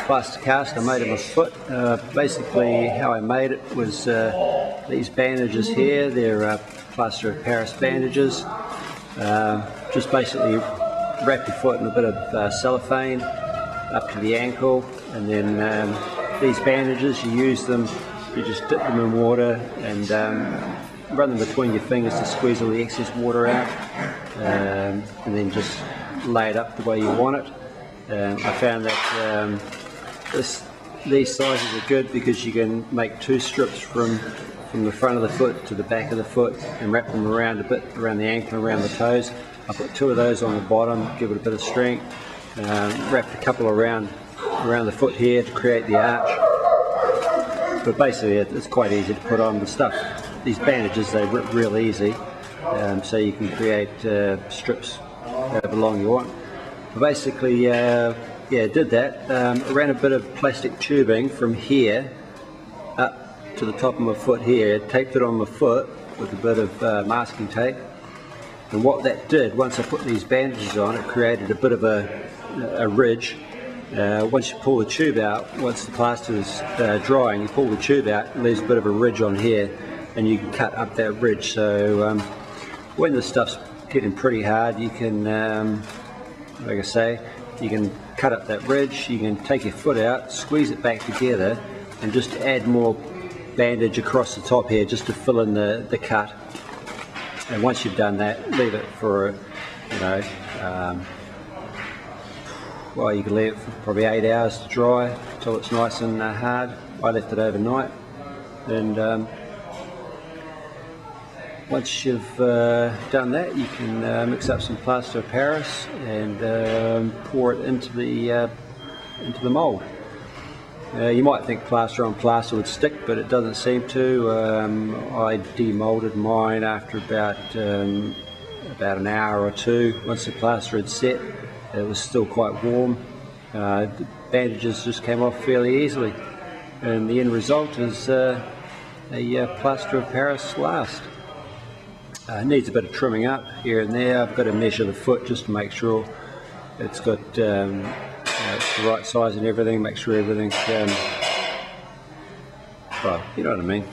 Plaster cast I made of my foot. Basically how I made it was these bandages here. They're plaster of Paris bandages. Just basically wrap your foot in a bit of cellophane up to the ankle, and then these bandages, you use them, you just dip them in water and run them between your fingers to squeeze all the excess water out, and then just lay it up the way you want it. I found that these sizes are good because you can make two strips from the front of the foot to the back of the foot and wrap them around a bit around the ankle and around the toes. I put two of those on the bottom, give it a bit of strength, wrapped a couple around the foot here to create the arch. But basically it's quite easy to put on the stuff. These bandages, they rip real easy, so you can create strips however long you want. But basically, did that. I ran a bit of plastic tubing from here up to the top of my foot here, taped it on my foot with a bit of masking tape. And what that did, once I put these bandages on, it created a bit of a ridge. Once you pull the tube out, once the plaster is drying, you pull the tube out, it leaves a bit of a ridge on here, and you can cut up that ridge. So when the stuff's getting pretty hard, you can, like I say, you can cut up that ridge, you can take your foot out, squeeze it back together, and just add more bandage across the top here just to fill in the cut. And once you've done that, leave it for, you know, well, you can leave it for probably 8 hours to dry until it's nice and hard. I left it overnight, and once you've done that, you can mix up some plaster of Paris and pour it into the mould. You might think plaster on plaster would stick, but it doesn't seem to. I demolded mine after about an hour or two. Once the plaster had set, it was still quite warm. The bandages just came off fairly easily, and the end result is a plaster of Paris last. It needs a bit of trimming up here and there. I've got to measure the foot just to make sure it's got it's the right size and everything, make sure everything's, well, you know what I mean.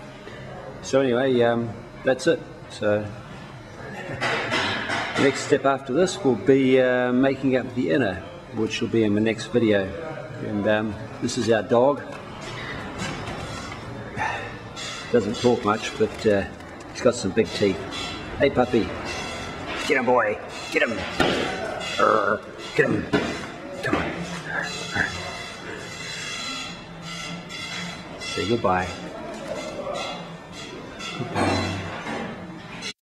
So anyway, that's it. So the next step after this will be making up the inner, which will be in my next video. And this is our dog. Doesn't talk much, but he's got some big teeth. Hey puppy, get him boy, get him, get him, come on. Say goodbye.